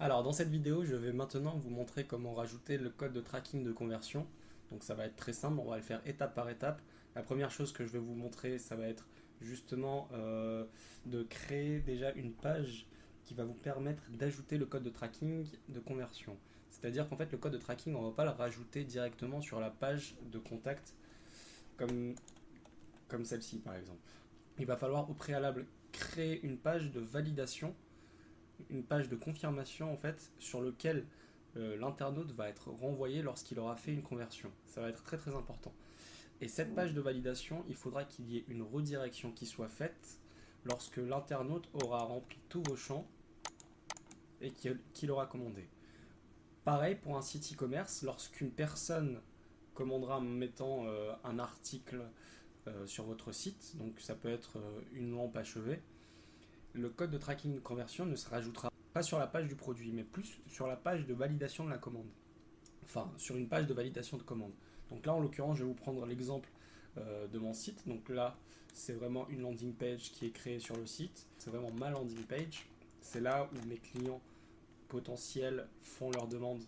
Alors dans cette vidéo, je vais maintenant vous montrer comment rajouter le code de tracking de conversion. Donc ça va être très simple, on va le faire étape par étape. La première chose que je vais vous montrer, ça va être justement de créer déjà une page qui va vous permettre d'ajouter le code de tracking de conversion. C'est-à-dire qu'en fait le code de tracking, on ne va pas le rajouter directement sur la page de contact comme, comme celle-ci par exemple. Il va falloir au préalable créer une page de validation, une page de confirmation en fait sur lequel l'internaute va être renvoyé lorsqu'il aura fait une conversion. Ça va être très très important. Et cette page de validation, il faudra qu'il y ait une redirection qui soit faite lorsque l'internaute aura rempli tous vos champs et qu'il aura commandé. Pareil pour un site e-commerce, lorsqu'une personne commandera en mettant un article sur votre site, donc ça peut être une lampe achevée, le code de tracking de conversion ne se rajoutera pas sur la page du produit, mais plus sur la page de validation de la commande. Enfin, sur une page de validation de commande. Donc là, en l'occurrence, je vais vous prendre l'exemple de mon site. Donc là, c'est vraiment une landing page qui est créée sur le site. C'est vraiment ma landing page. C'est là où mes clients potentiels font leur demande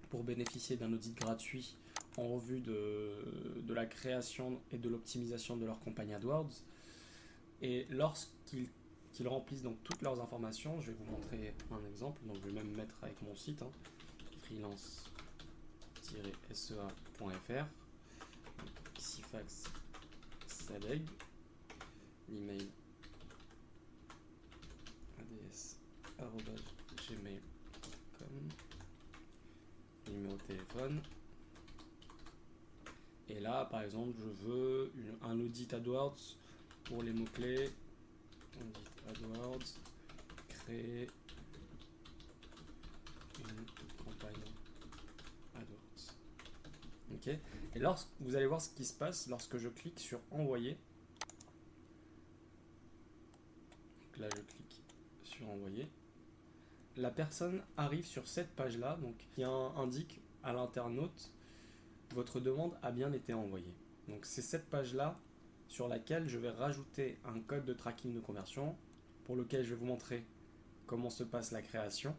pour bénéficier d'un audit gratuit en vue de la création et de l'optimisation de leur campagne AdWords. Et lorsqu'ils remplissent donc toutes leurs informations, je vais vous montrer un exemple. Donc je vais même mettre avec mon site, freelance-sea.fr, Sifax Sadeg, l'email ads@gmail.com, numéro de téléphone. Et là, par exemple, je veux un audit AdWords pour les mots-clés. Audit AdWords, créer une campagne AdWords. Ok. Et lorsque vous allez voir ce qui se passe lorsque je clique sur envoyer. Donc là, je clique sur envoyer. La personne arrive sur cette page-là, donc qui indique à l'internaute votre demande a bien été envoyée. Donc c'est cette page-là sur laquelle je vais rajouter un code de tracking de conversion pour lequel je vais vous montrer comment se passe la création.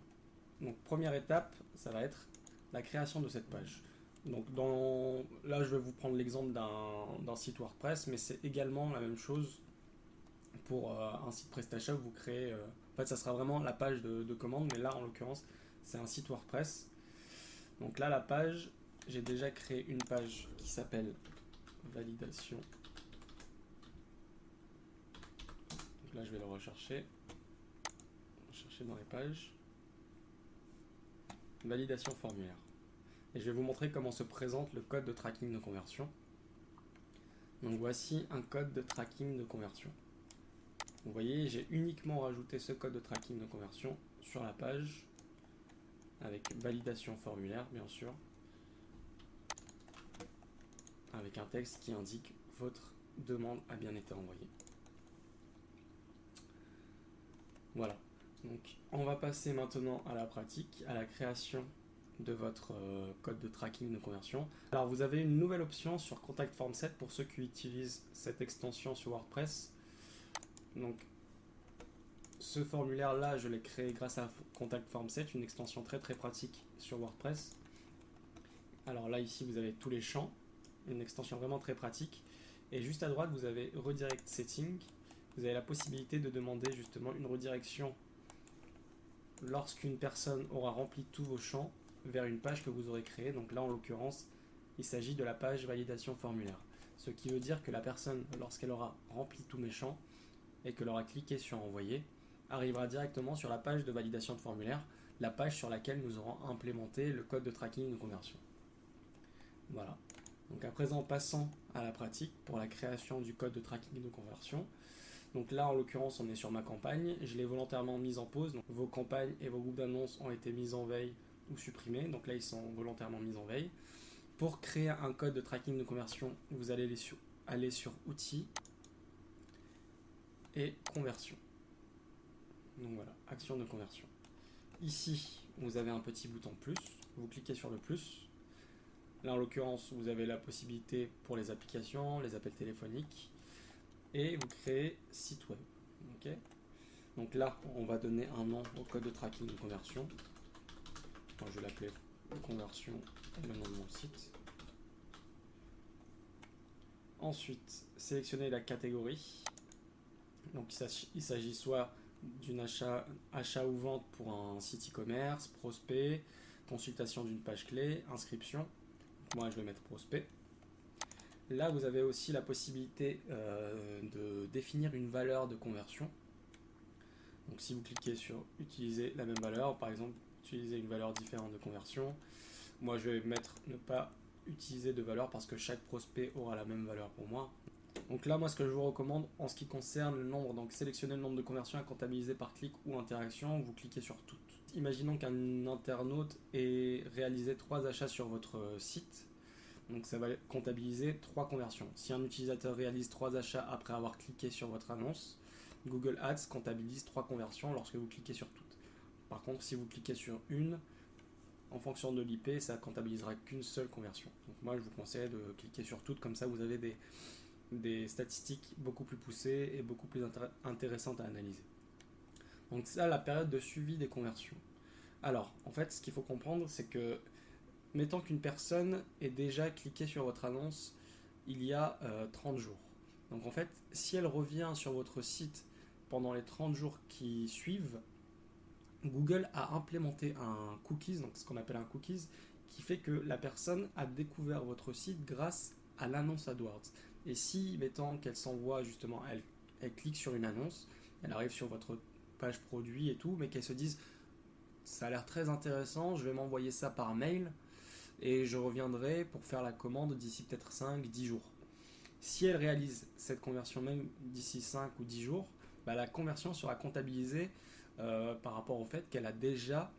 Donc première étape, ça va être la création de cette page. Donc là, je vais vous prendre l'exemple d'un site WordPress, mais c'est également la même chose pour un site PrestaShop. Vous créez, en fait, ça sera vraiment la page de commande, mais là, en l'occurrence, c'est un site WordPress. Donc là, la page, j'ai déjà créé une page qui s'appelle validation. Donc là, je vais le rechercher dans les pages. Validation formulaire. Et je vais vous montrer comment se présente le code de tracking de conversion. Donc voici un code de tracking de conversion. Vous voyez, j'ai uniquement rajouté ce code de tracking de conversion sur la page avec validation formulaire, bien sûr, avec un texte qui indique votre demande a bien été envoyée. Voilà. Donc on va passer maintenant à la pratique, à la création de votre code de tracking de conversion. Alors vous avez une nouvelle option sur Contact Form 7 pour ceux qui utilisent cette extension sur WordPress. Donc ce formulaire là, je l'ai créé grâce à Contact Form 7, une extension très très pratique sur WordPress. Alors là ici vous avez tous les champs, une extension vraiment très pratique. Et juste à droite vous avez Redirect Setting. Vous avez la possibilité de demander justement une redirection lorsqu'une personne aura rempli tous vos champs vers une page que vous aurez créée. Donc là en l'occurrence il s'agit de la page validation formulaire, ce qui veut dire que la personne, lorsqu'elle aura rempli tous mes champs et qu'elle aura cliqué sur envoyer, arrivera directement sur la page de validation de formulaire, la page sur laquelle nous aurons implémenté le code de tracking de conversion. Voilà. Donc à présent passons à la pratique pour la création du code de tracking de conversion. Donc là, en l'occurrence, on est sur ma campagne. Je l'ai volontairement mise en pause. Donc, vos campagnes et vos groupes d'annonces ont été mis en veille ou supprimés. Donc là, ils sont volontairement mis en veille. Pour créer un code de tracking de conversion, vous allez aller sur Outils et Conversion. Donc voilà, action de conversion. Ici, vous avez un petit bouton plus. Vous cliquez sur le plus. Là, en l'occurrence, vous avez la possibilité pour les applications, les appels téléphoniques. Et vous créez site web. Okay. Donc là, on va donner un nom au code de tracking de conversion. Moi, je vais l'appeler conversion et le nom de mon site. Ensuite, sélectionner la catégorie. Donc il s'agit soit d'une achat ou vente pour un site e-commerce, prospect, consultation d'une page clé, inscription. Donc moi, je vais mettre prospect. Là, vous avez aussi la possibilité de définir une valeur de conversion. Donc si vous cliquez sur utiliser la même valeur, par exemple, utiliser une valeur différente de conversion, moi je vais mettre ne pas utiliser de valeur parce que chaque prospect aura la même valeur pour moi. Donc là, moi, ce que je vous recommande en ce qui concerne le nombre, donc sélectionnez le nombre de conversions à comptabiliser par clic ou interaction, vous cliquez sur toutes. Imaginons qu'un internaute ait réalisé 3 achats sur votre site, donc ça va comptabiliser 3 conversions. Si un utilisateur réalise 3 achats après avoir cliqué sur votre annonce, Google Ads comptabilise 3 conversions lorsque vous cliquez sur toutes. Par contre, si vous cliquez sur une, en fonction de l'IP, ça comptabilisera qu'une seule conversion. Donc moi, je vous conseille de cliquer sur toutes, comme ça vous avez des statistiques beaucoup plus poussées et beaucoup plus intéressantes à analyser. Donc ça, la période de suivi des conversions. Alors, en fait, ce qu'il faut comprendre, c'est que, mettons qu'une personne ait déjà cliqué sur votre annonce il y a 30 jours. Donc en fait, si elle revient sur votre site pendant les 30 jours qui suivent, Google a implémenté un cookies, donc ce qu'on appelle un cookies, qui fait que la personne a découvert votre site grâce à l'annonce AdWords. Et si, mettons qu'elle s'envoie justement, elle clique sur une annonce, elle arrive sur votre page produit et tout, mais qu'elle se dise ça a l'air très intéressant, je vais m'envoyer ça par mail et je reviendrai pour faire la commande d'ici peut-être 5-10 jours. Si elle réalise cette conversion même d'ici 5 ou 10 jours, bah, la conversion sera comptabilisée par rapport au fait qu'elle a déjà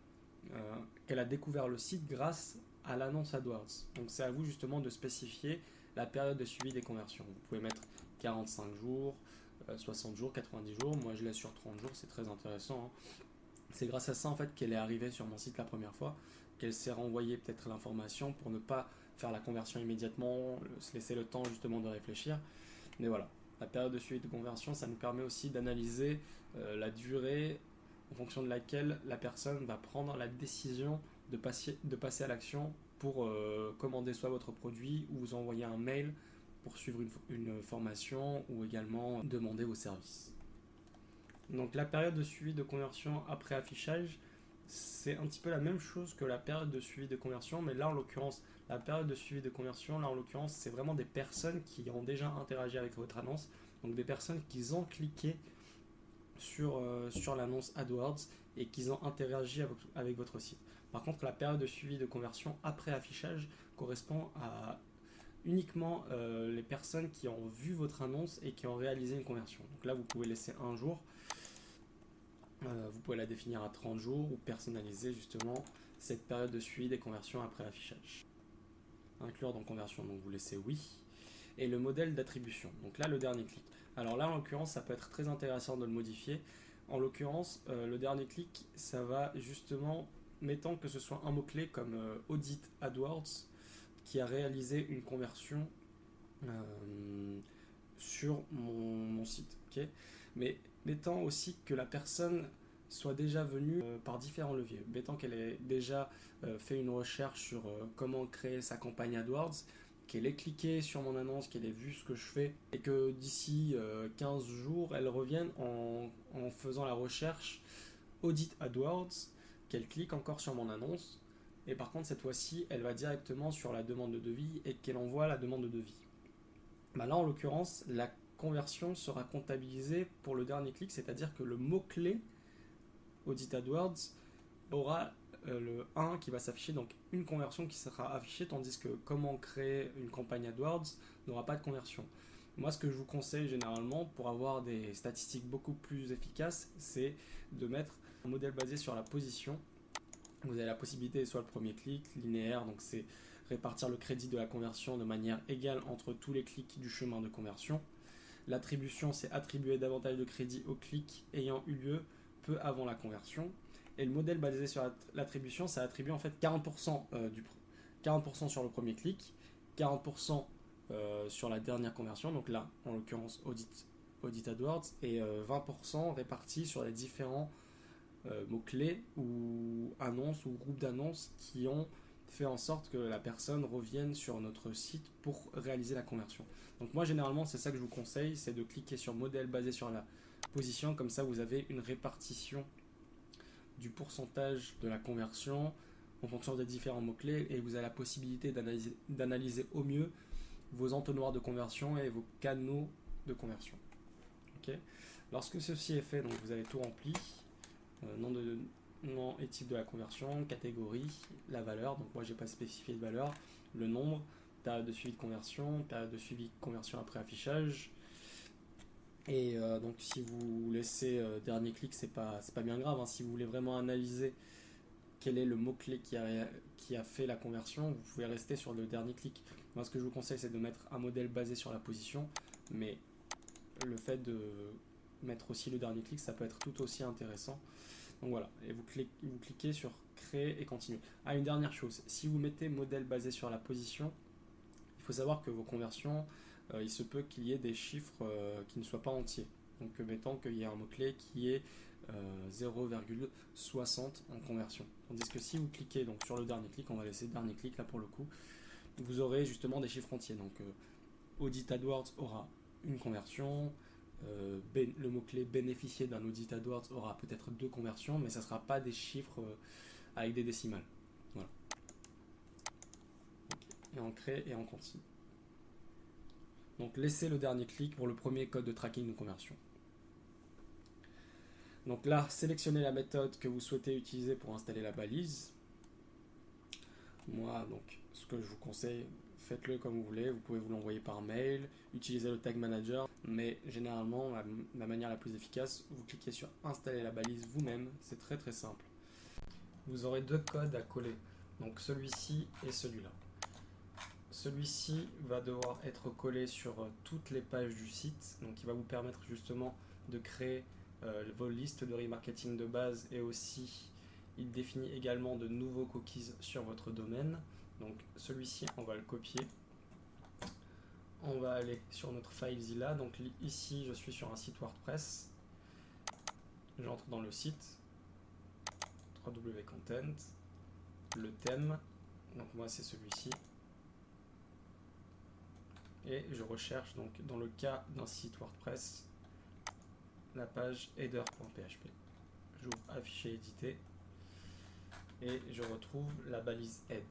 qu'elle a découvert le site grâce à l'annonce AdWords. Donc c'est à vous justement de spécifier la période de suivi des conversions. Vous pouvez mettre 45 jours, 60 jours, 90 jours. Moi je laisse sur 30 jours, c'est très intéressant. C'est grâce à ça en fait qu'elle est arrivée sur mon site la première fois, qu'elle s'est renvoyée peut-être l'information pour ne pas faire la conversion immédiatement, se laisser le temps justement de réfléchir. Mais voilà, la période de suivi de conversion, ça nous permet aussi d'analyser la durée en fonction de laquelle la personne va prendre la décision de passer à l'action pour commander soit votre produit ou vous envoyer un mail pour suivre une formation ou également demander vos services. Donc la période de suivi de conversion après affichage, c'est un petit peu la même chose que la période de suivi de conversion, mais là en l'occurrence, la période de suivi de conversion, là en l'occurrence, c'est vraiment des personnes qui ont déjà interagi avec votre annonce, donc des personnes qui ont cliqué sur l'annonce AdWords et qui ont interagi avec votre site. Par contre, la période de suivi de conversion après affichage correspond à uniquement les personnes qui ont vu votre annonce et qui ont réalisé une conversion. Donc là, vous pouvez laisser un jour. Vous pouvez la définir à 30 jours ou personnaliser justement cette période de suivi des conversions après affichage. Inclure dans conversion, donc vous laissez oui. Et le modèle d'attribution, donc là le dernier clic. Alors là en l'occurrence ça peut être très intéressant de le modifier. En l'occurrence le dernier clic ça va justement, mettant que ce soit un mot-clé comme Audit AdWords qui a réalisé une conversion sur mon site. Okay, mais mettant aussi que la personne soit déjà venue par différents leviers. Mettant qu'elle ait déjà fait une recherche sur comment créer sa campagne AdWords, qu'elle ait cliqué sur mon annonce, qu'elle ait vu ce que je fais, et que d'ici 15 jours, elle revienne en faisant la recherche Audit AdWords, qu'elle clique encore sur mon annonce, et par contre cette fois-ci, elle va directement sur la demande de devis et qu'elle envoie la demande de devis. Bah là en l'occurrence, la conversion sera comptabilisée pour le dernier clic, c'est-à-dire que le mot-clé Audit AdWords aura le 1 qui va s'afficher, donc une conversion qui sera affichée, tandis que comment créer une campagne AdWords n'aura pas de conversion. Moi, ce que je vous conseille généralement pour avoir des statistiques beaucoup plus efficaces, c'est de mettre un modèle basé sur la position. Vous avez la possibilité, soit le premier clic, linéaire, donc c'est répartir le crédit de la conversion de manière égale entre tous les clics du chemin de conversion. L'attribution, c'est attribuer davantage de crédit aux clics ayant eu lieu peu avant la conversion. Et le modèle basé sur l'attribution, ça attribue en fait 40%, 40% sur le premier clic, 40% sur la dernière conversion, donc là, en l'occurrence, Audit Audit AdWords et 20% répartis sur les différents mots-clés ou annonces ou groupes d'annonces qui ont fait en sorte que la personne revienne sur notre site pour réaliser la conversion. Donc moi généralement c'est ça que je vous conseille, c'est de cliquer sur modèle basé sur la position, comme ça vous avez une répartition du pourcentage de la conversion en fonction des différents mots-clés et vous avez la possibilité d'analyser au mieux vos entonnoirs de conversion et vos canaux de conversion. Okay. Lorsque ceci est fait, donc vous avez tout rempli, nom et type de la conversion, catégorie, la valeur, donc moi j'ai pas spécifié de valeur, le nombre, période de suivi de conversion après affichage. Et donc si vous laissez dernier clic, c'est pas bien grave, hein. Si vous voulez vraiment analyser quel est le mot-clé qui a fait la conversion, vous pouvez rester sur le dernier clic. Moi ce que je vous conseille c'est de mettre un modèle basé sur la position, mais le fait de mettre aussi le dernier clic, ça peut être tout aussi intéressant. Donc voilà, et vous cliquez sur créer et continuer. Ah, une dernière chose, si vous mettez modèle basé sur la position, il faut savoir que vos conversions, il se peut qu'il y ait des chiffres qui ne soient pas entiers. Donc mettons qu'il y a un mot-clé qui est 0,60 en conversion. Tandis que si vous cliquez donc, sur le dernier clic, on va laisser dernier clic là pour le coup, vous aurez justement des chiffres entiers. Donc Audit AdWords aura une conversion, le mot-clé bénéficier d'un Audit AdWords aura peut-être 2 conversions, mais ça ne sera pas des chiffres avec des décimales. Voilà. Et on crée et on continue. Donc laissez le dernier clic pour le premier code de tracking de conversion. Donc là, sélectionnez la méthode que vous souhaitez utiliser pour installer la balise. Moi, donc, ce que je vous conseille, faites-le comme vous voulez. Vous pouvez vous l'envoyer par mail, utiliser le Tag Manager, mais généralement, la manière la plus efficace, vous cliquez sur installer la balise vous-même. C'est très très simple. Vous aurez 2 codes à coller, donc celui-ci et celui-là. Celui-ci va devoir être collé sur toutes les pages du site, donc il va vous permettre justement de créer vos listes de remarketing de base et aussi il définit également de nouveaux cookies sur votre domaine. Donc celui-ci, on va le copier. On va aller sur notre FileZilla. Donc ici, je suis sur un site WordPress. J'entre dans le site, www.content, le thème, donc moi c'est celui-ci. Et je recherche donc dans le cas d'un site WordPress la page header.php. J'ouvre afficher éditer et je retrouve la balise head.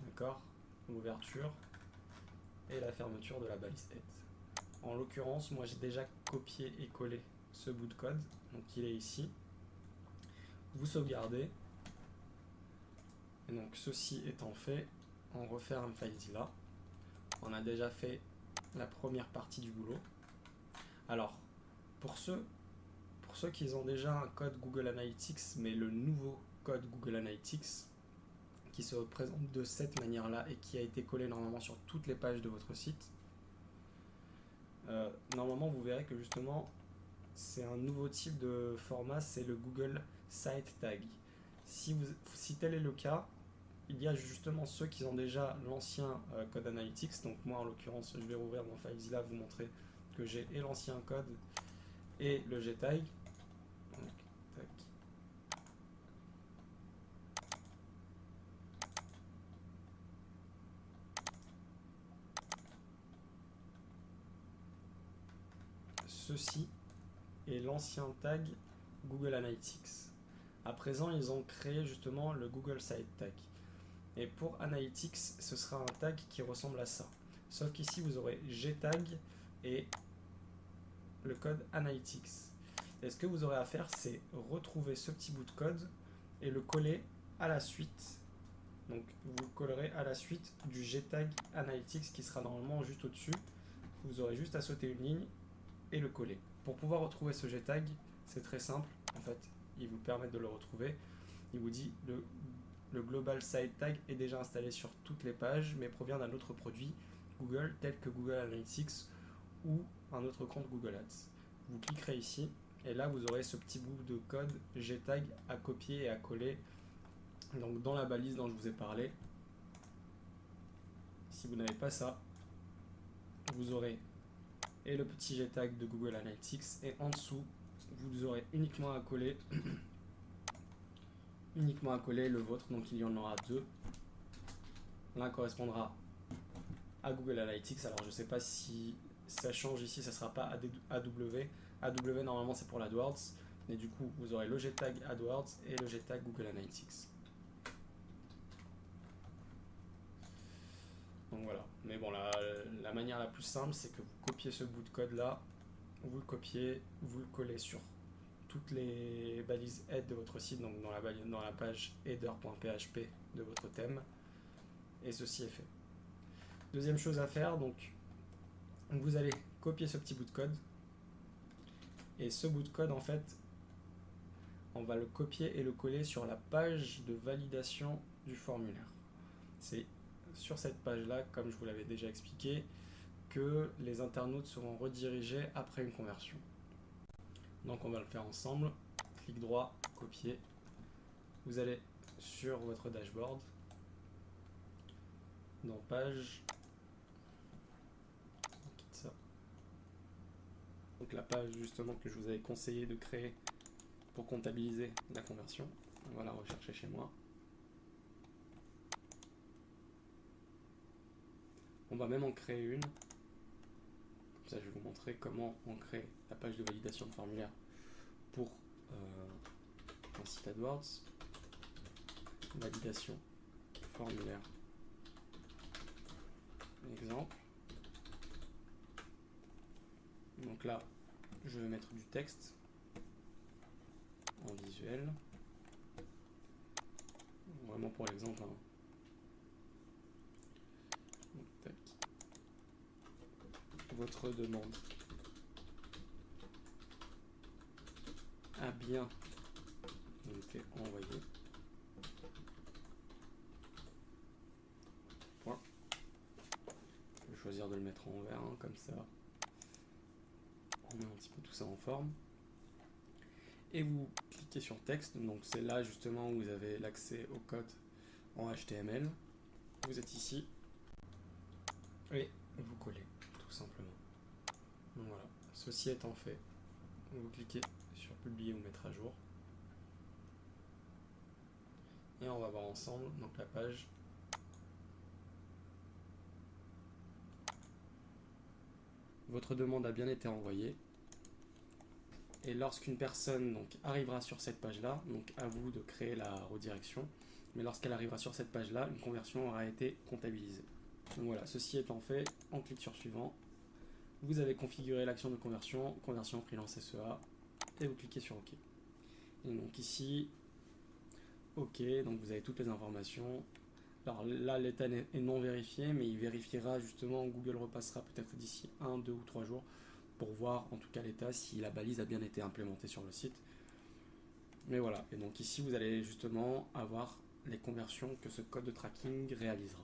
D'accord, l'ouverture et la fermeture de la balise head. En l'occurrence, moi j'ai déjà copié et collé ce bout de code, donc il est ici. Vous sauvegardez et donc ceci étant fait, on referme FileZilla. On a déjà fait la première partie du boulot. Alors, pour ceux qui ont déjà un code Google Analytics, mais le nouveau code Google Analytics, qui se représente de cette manière-là et qui a été collé normalement sur toutes les pages de votre site, normalement vous verrez que justement c'est un nouveau type de format, c'est le Google Site Tag. Si tel est le cas, il y a justement ceux qui ont déjà l'ancien code Analytics. Donc moi en l'occurrence je vais rouvrir mon FileZilla, vous montrer que j'ai et l'ancien code et le GTag. Donc, tac. Ceci est l'ancien tag Google Analytics. À présent ils ont créé justement le Google Site Tag. Et pour Analytics, ce sera un tag qui ressemble à ça. Sauf qu'ici, vous aurez gtag et le code Analytics. Et ce que vous aurez à faire, c'est retrouver ce petit bout de code et le coller à la suite. Donc, vous collerez à la suite du gtag Analytics qui sera normalement juste au-dessus. Vous aurez juste à sauter une ligne et le coller. Pour pouvoir retrouver ce gtag, c'est très simple. En fait, il vous permet de le retrouver. Il vous dit le Global Site Tag est déjà installé sur toutes les pages, mais provient d'un autre produit Google, tel que Google Analytics ou un autre compte Google Ads. Vous cliquerez ici, et là vous aurez ce petit bout de code gtag à copier et à coller donc dans la balise dont je vous ai parlé. Si vous n'avez pas ça, vous aurez et le petit G-tag de Google Analytics. Et en dessous, vous aurez uniquement à coller le vôtre, donc il y en aura deux. L'un correspondra à Google Analytics. Alors je ne sais pas si ça change ici, ça ne sera pas AW. AW normalement c'est pour l'AdWords, mais du coup vous aurez le G-tag AdWords et le G-tag Google Analytics. Donc voilà, mais bon, la manière la plus simple, c'est que vous copiez ce bout de code là, vous le copiez, vous le collez sur toutes les balises head de votre site, donc dans la page header.php de votre thème, et ceci est fait. Deuxième chose à faire, donc vous allez copier ce petit bout de code, et ce bout de code en fait, on va le copier et le coller sur la page de validation du formulaire. C'est sur cette page-là, comme je vous l'avais déjà expliqué, que les internautes seront redirigés après une conversion. Donc on va le faire ensemble. Clic droit, copier. Vous allez sur votre dashboard, dans page, on quitte ça. Donc la page justement que je vous avais conseillé de créer pour comptabiliser la conversion. On va la rechercher chez moi. On va même en créer une. Comme ça, je vais vous montrer comment on crée la page de validation de formulaire pour un site AdWords. Validation formulaire. Exemple. Donc là, je vais mettre du texte en visuel. Vraiment pour l'exemple. Hein. Tac. Votre demande a bien été envoyée. Point. Je vais choisir de le mettre en vert, hein, comme ça. On met un petit peu tout ça en forme. Et vous cliquez sur texte, donc c'est là justement où vous avez l'accès au code en HTML. Vous êtes ici et vous collez tout simplement. Donc voilà, ceci étant fait, vous cliquez sur publier ou mettre à jour. Et on va voir ensemble donc la page. Votre demande a bien été envoyée. Et lorsqu'une personne donc, arrivera sur cette page-là, donc à vous de créer la redirection, mais lorsqu'elle arrivera sur cette page-là, une conversion aura été comptabilisée. Donc voilà, ceci étant fait, on clique sur suivant. Vous avez configuré l'action de conversion, conversion freelance SEA, et vous cliquez sur OK. Et donc ici, OK, donc vous avez toutes les informations. Alors là, l'état est non vérifié, mais il vérifiera justement, Google repassera peut-être d'ici 1, 2 ou 3 jours pour voir en tout cas l'état si la balise a bien été implémentée sur le site. Mais voilà, et donc ici vous allez justement avoir les conversions que ce code de tracking réalisera.